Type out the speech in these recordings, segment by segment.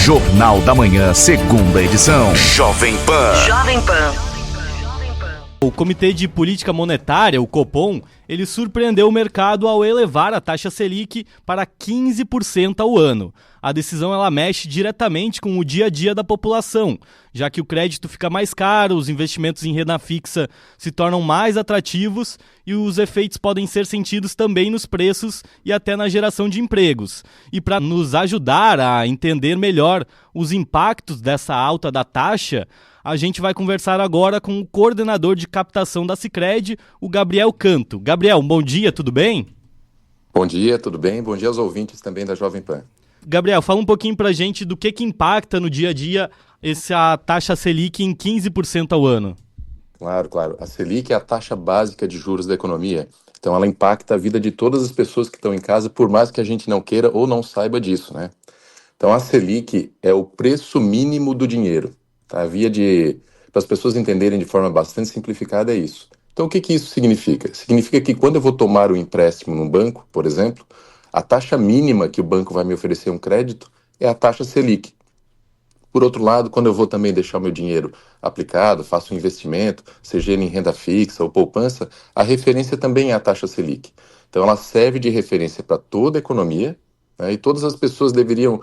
Jornal da Manhã, segunda edição. Jovem Pan. Jovem Pan. O Comitê de Política Monetária, o Copom, ele surpreendeu o mercado ao elevar a taxa Selic para 15% ao ano. A decisão ela mexe diretamente com o dia a dia da população, já que o crédito fica mais caro, os investimentos em renda fixa se tornam mais atrativos e os efeitos podem ser sentidos também nos preços e até na geração de empregos. E para nos ajudar a entender melhor os impactos dessa alta da taxa, a gente vai conversar agora com o coordenador de captação da Sicredi, o Gabriel Canto. Gabriel, bom dia, tudo bem? Bom dia, tudo bem? Bom dia aos ouvintes também da Jovem Pan. Gabriel, fala um pouquinho pra gente do que impacta no dia a dia essa taxa Selic em 15% ao ano. Claro. A Selic é a taxa básica de juros da economia. Então ela impacta a vida de todas as pessoas que estão em casa, por mais que a gente não queira ou não saiba disso, né? Então a Selic é o preço mínimo do dinheiro. Tá? Para as pessoas entenderem de forma bastante simplificada, é isso. Então, o que isso significa? Significa que quando eu vou tomar um empréstimo num banco, por exemplo, a taxa mínima que o banco vai me oferecer um crédito é a taxa Selic. Por outro lado, quando eu vou também deixar o meu dinheiro aplicado, faço um investimento, seja ele em renda fixa ou poupança, a referência também é a taxa Selic. Então, ela serve de referência para toda a economia, né, e todas as pessoas deveriam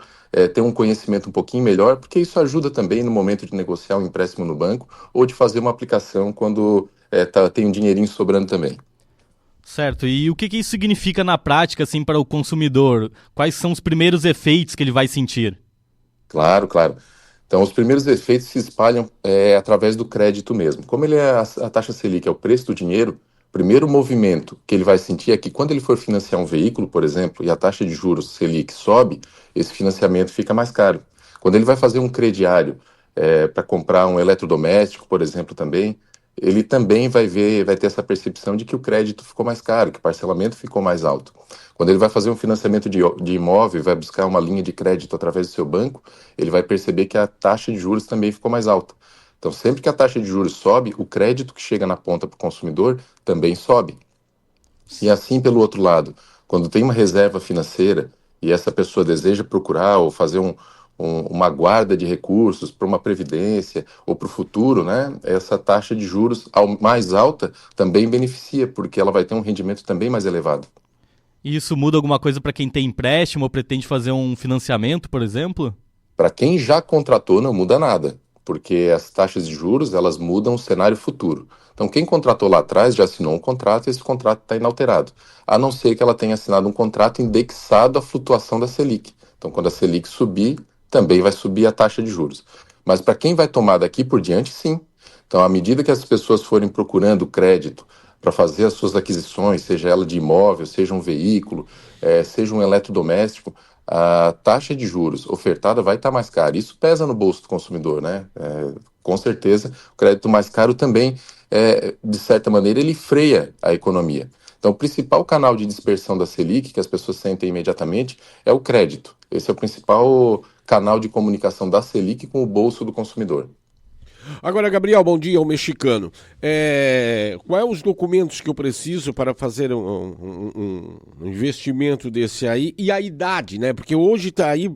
ter um conhecimento um pouquinho melhor, porque isso ajuda também no momento de negociar um empréstimo no banco ou de fazer uma aplicação quando tem um dinheirinho sobrando também. Certo, e o que isso significa na prática assim, para o consumidor? Quais são os primeiros efeitos que ele vai sentir? Claro. Então, os primeiros efeitos se espalham através do crédito mesmo. Como ele é a taxa Selic, é o preço do dinheiro, o primeiro movimento que ele vai sentir é que quando ele for financiar um veículo, por exemplo, e a taxa de juros Selic sobe, esse financiamento fica mais caro. Quando ele vai fazer um crediário para comprar um eletrodoméstico, por exemplo, também, ele também vai ter essa percepção de que o crédito ficou mais caro, que o parcelamento ficou mais alto. Quando ele vai fazer um financiamento de imóvel, vai buscar uma linha de crédito através do seu banco, ele vai perceber que a taxa de juros também ficou mais alta. Então, sempre que a taxa de juros sobe, o crédito que chega na ponta para o consumidor também sobe. E assim, pelo outro lado, quando tem uma reserva financeira e essa pessoa deseja procurar ou fazer uma guarda de recursos para uma previdência ou para o futuro, né? Essa taxa de juros mais alta também beneficia, porque ela vai ter um rendimento também mais elevado. E isso muda alguma coisa para quem tem empréstimo ou pretende fazer um financiamento, por exemplo? Para quem já contratou, não muda nada, porque as taxas de juros elas mudam o cenário futuro. Então, quem contratou lá atrás já assinou um contrato e esse contrato está inalterado, a não ser que ela tenha assinado um contrato indexado à flutuação da Selic. Então, quando a Selic subir, também vai subir a taxa de juros. Mas para quem vai tomar daqui por diante, sim. Então, à medida que as pessoas forem procurando crédito para fazer as suas aquisições, seja ela de imóvel, seja um veículo, seja um eletrodoméstico, a taxa de juros ofertada vai estar mais cara. Isso pesa no bolso do consumidor, né? Com certeza, o crédito mais caro também, de certa maneira, ele freia a economia. Então, o principal canal de dispersão da Selic, que as pessoas sentem imediatamente, é o crédito. Esse é o principal canal de comunicação da Selic com o bolso do consumidor. Agora, Gabriel, bom dia, o mexicano. Quais os documentos que eu preciso para fazer um investimento desse aí? E a idade, né? Porque hoje está aí,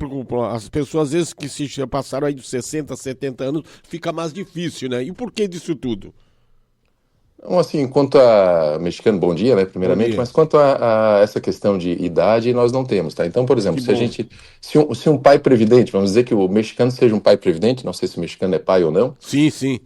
as pessoas às vezes que se passaram aí dos 60, 70 anos, fica mais difícil, né? E por que disso tudo? Então, assim, quanto a... Mexicano, bom dia, né, primeiramente, mas quanto a essa questão de idade, nós não temos, tá? Então, por exemplo, se um pai previdente, vamos dizer que o mexicano seja um pai previdente, não sei se o mexicano é pai ou não. Sim.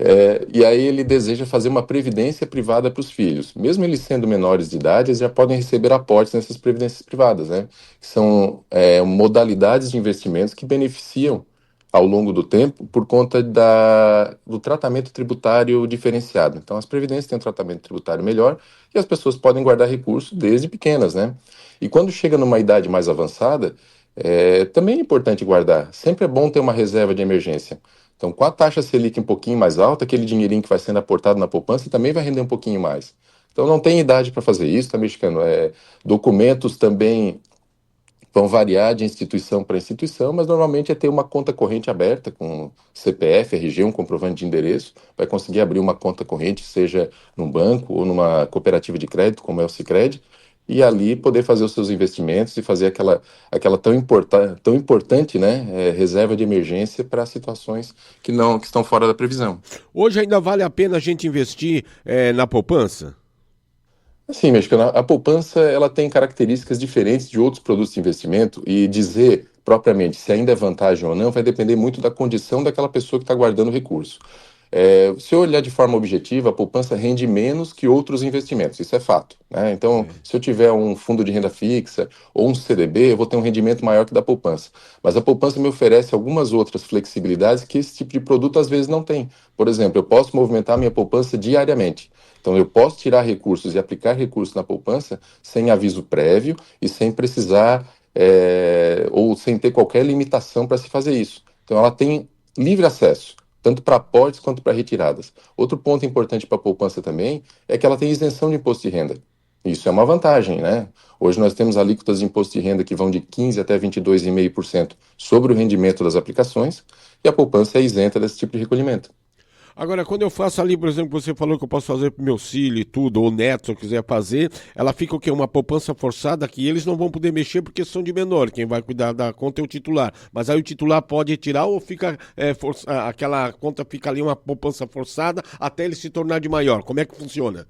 E aí ele deseja fazer uma previdência privada para os filhos. Mesmo eles sendo menores de idade, eles já podem receber aportes nessas previdências privadas, né? Que são modalidades de investimentos que beneficiam ao longo do tempo por conta do tratamento tributário diferenciado. Então, as previdências têm um tratamento tributário melhor e as pessoas podem guardar recursos desde pequenas, né? E quando chega numa idade mais avançada, também é importante guardar. Sempre é bom ter uma reserva de emergência. Então, com a taxa Selic um pouquinho mais alta, aquele dinheirinho que vai sendo aportado na poupança também vai render um pouquinho mais. Então, não tem idade para fazer isso, tá, mexicano? Documentos também vão variar de instituição para instituição, mas normalmente é ter uma conta corrente aberta com CPF, RG, um comprovante de endereço, vai conseguir abrir uma conta corrente, seja num banco ou numa cooperativa de crédito, como é o Sicredi, e ali poder fazer os seus investimentos e fazer aquela tão importante, né, reserva de emergência para situações que estão fora da previsão. Hoje ainda vale a pena a gente investir na poupança? Sim, mexicano, a poupança ela tem características diferentes de outros produtos de investimento e dizer propriamente se ainda é vantagem ou não vai depender muito da condição daquela pessoa que está guardando o recurso. Se eu olhar de forma objetiva, a poupança rende menos que outros investimentos, isso é fato, né? Então, se eu tiver um fundo de renda fixa ou um CDB, eu vou ter um rendimento maior que da poupança. Mas a poupança me oferece algumas outras flexibilidades que esse tipo de produto às vezes não tem. Por exemplo, eu posso movimentar minha poupança diariamente. Então, eu posso tirar recursos e aplicar recursos na poupança sem aviso prévio e sem precisar, ou sem ter qualquer limitação para se fazer isso. Então, ela tem livre acesso, tanto para aportes quanto para retiradas. Outro ponto importante para a poupança também é que ela tem isenção de imposto de renda. Isso é uma vantagem, né? Hoje nós temos alíquotas de imposto de renda que vão de 15% até 22,5% sobre o rendimento das aplicações, e a poupança é isenta desse tipo de recolhimento. Agora, quando eu faço ali, por exemplo, você falou que eu posso fazer pro meu filho e tudo, ou neto, se eu quiser fazer, ela fica o quê? Uma poupança forçada que eles não vão poder mexer porque são de menor. Quem vai cuidar da conta é o titular. Mas aí o titular pode retirar ou fica aquela conta fica ali uma poupança forçada até ele se tornar de maior. Como é que funciona?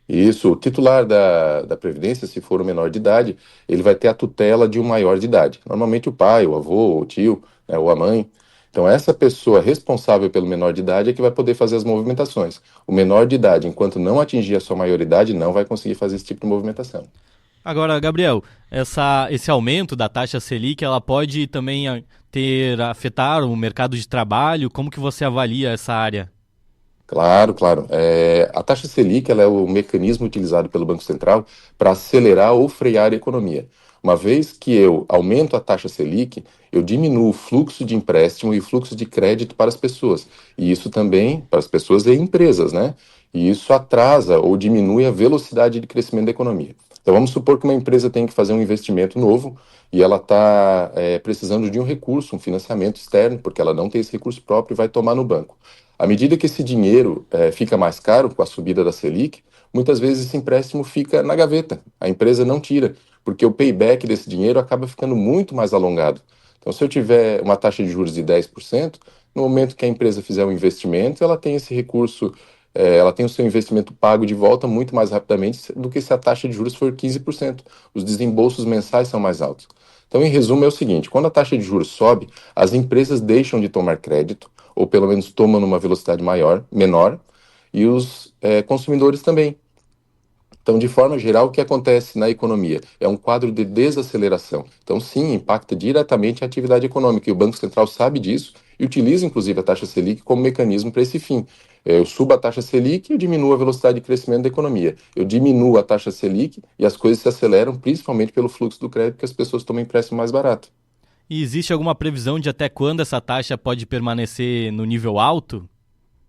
Isso, o titular da Previdência, se for o menor de idade, ele vai ter a tutela de um maior de idade. Normalmente o pai, o avô, o tio, né, ou a mãe. Então, essa pessoa responsável pelo menor de idade é que vai poder fazer as movimentações. O menor de idade, enquanto não atingir a sua maioridade, não vai conseguir fazer esse tipo de movimentação. Agora, Gabriel, esse aumento da taxa Selic, ela pode também afetar o mercado de trabalho? Como que você avalia essa área? Claro, claro. A taxa Selic ela é o mecanismo utilizado pelo Banco Central para acelerar ou frear a economia. Uma vez que eu aumento a taxa Selic, eu diminuo o fluxo de empréstimo e o fluxo de crédito para as pessoas. E isso também para as pessoas e empresas, né? E isso atrasa ou diminui a velocidade de crescimento da economia. Então vamos supor que uma empresa tem que fazer um investimento novo e ela está precisando de um recurso, um financiamento externo, porque ela não tem esse recurso próprio e vai tomar no banco. À medida que esse dinheiro fica mais caro com a subida da Selic, muitas vezes esse empréstimo fica na gaveta. A empresa não tira, porque o payback desse dinheiro acaba ficando muito mais alongado. Então, se eu tiver uma taxa de juros de 10%, no momento que a empresa fizer um investimento, ela tem esse recurso, ela tem o seu investimento pago de volta muito mais rapidamente do que se a taxa de juros for 15%. Os desembolsos mensais são mais altos. Então, em resumo, é o seguinte: quando a taxa de juros sobe, as empresas deixam de tomar crédito, ou pelo menos tomam numa velocidade menor, e os consumidores também. Então, de forma geral, o que acontece na economia? É um quadro de desaceleração. Então, sim, impacta diretamente a atividade econômica, e o Banco Central sabe disso e utiliza, inclusive, a taxa Selic como mecanismo para esse fim. Eu subo a taxa Selic e eu diminuo a velocidade de crescimento da economia. Eu diminuo a taxa Selic e as coisas se aceleram, principalmente pelo fluxo do crédito, que as pessoas tomam empréstimo mais barato. E existe alguma previsão de até quando essa taxa pode permanecer no nível alto?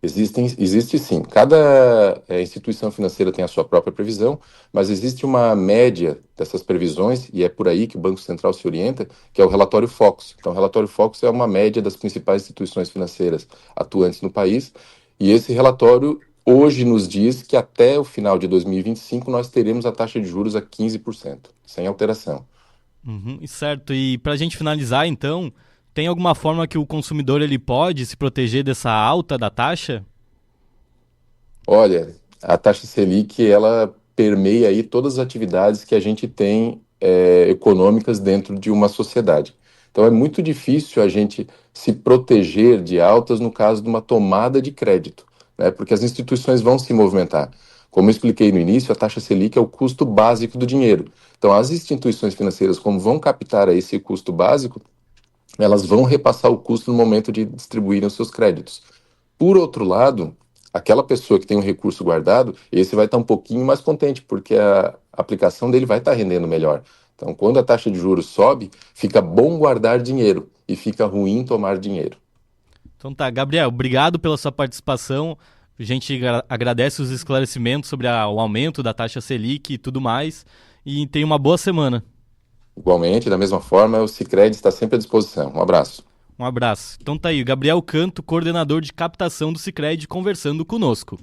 Existe sim. Cada instituição financeira tem a sua própria previsão, mas existe uma média dessas previsões, e é por aí que o Banco Central se orienta, que é o relatório Focus. Então, o relatório Focus é uma média das principais instituições financeiras atuantes no país, e esse relatório hoje nos diz que até o final de 2025 nós teremos a taxa de juros a 15%, sem alteração. Certo. E para a gente finalizar, então, tem alguma forma que o consumidor ele pode se proteger dessa alta da taxa? Olha, a taxa Selic, ela permeia aí todas as atividades que a gente tem econômicas dentro de uma sociedade. Então é muito difícil a gente se proteger de altas no caso de uma tomada de crédito, né? Porque as instituições vão se movimentar. Como eu expliquei no início, a taxa Selic é o custo básico do dinheiro. Então as instituições financeiras, como vão captar aí esse custo básico, elas vão repassar o custo no momento de distribuírem os seus créditos. Por outro lado, aquela pessoa que tem um recurso guardado, esse vai estar um pouquinho mais contente, porque a aplicação dele vai estar rendendo melhor. Então, quando a taxa de juros sobe, fica bom guardar dinheiro e fica ruim tomar dinheiro. Então tá, Gabriel, obrigado pela sua participação. A gente agradece os esclarecimentos sobre o aumento da taxa Selic e tudo mais. E tenha uma boa semana. Igualmente, da mesma forma, o Sicredi está sempre à disposição. Um abraço. Um abraço. Então tá aí, o Gabriel Canto, coordenador de captação do Sicredi, conversando conosco.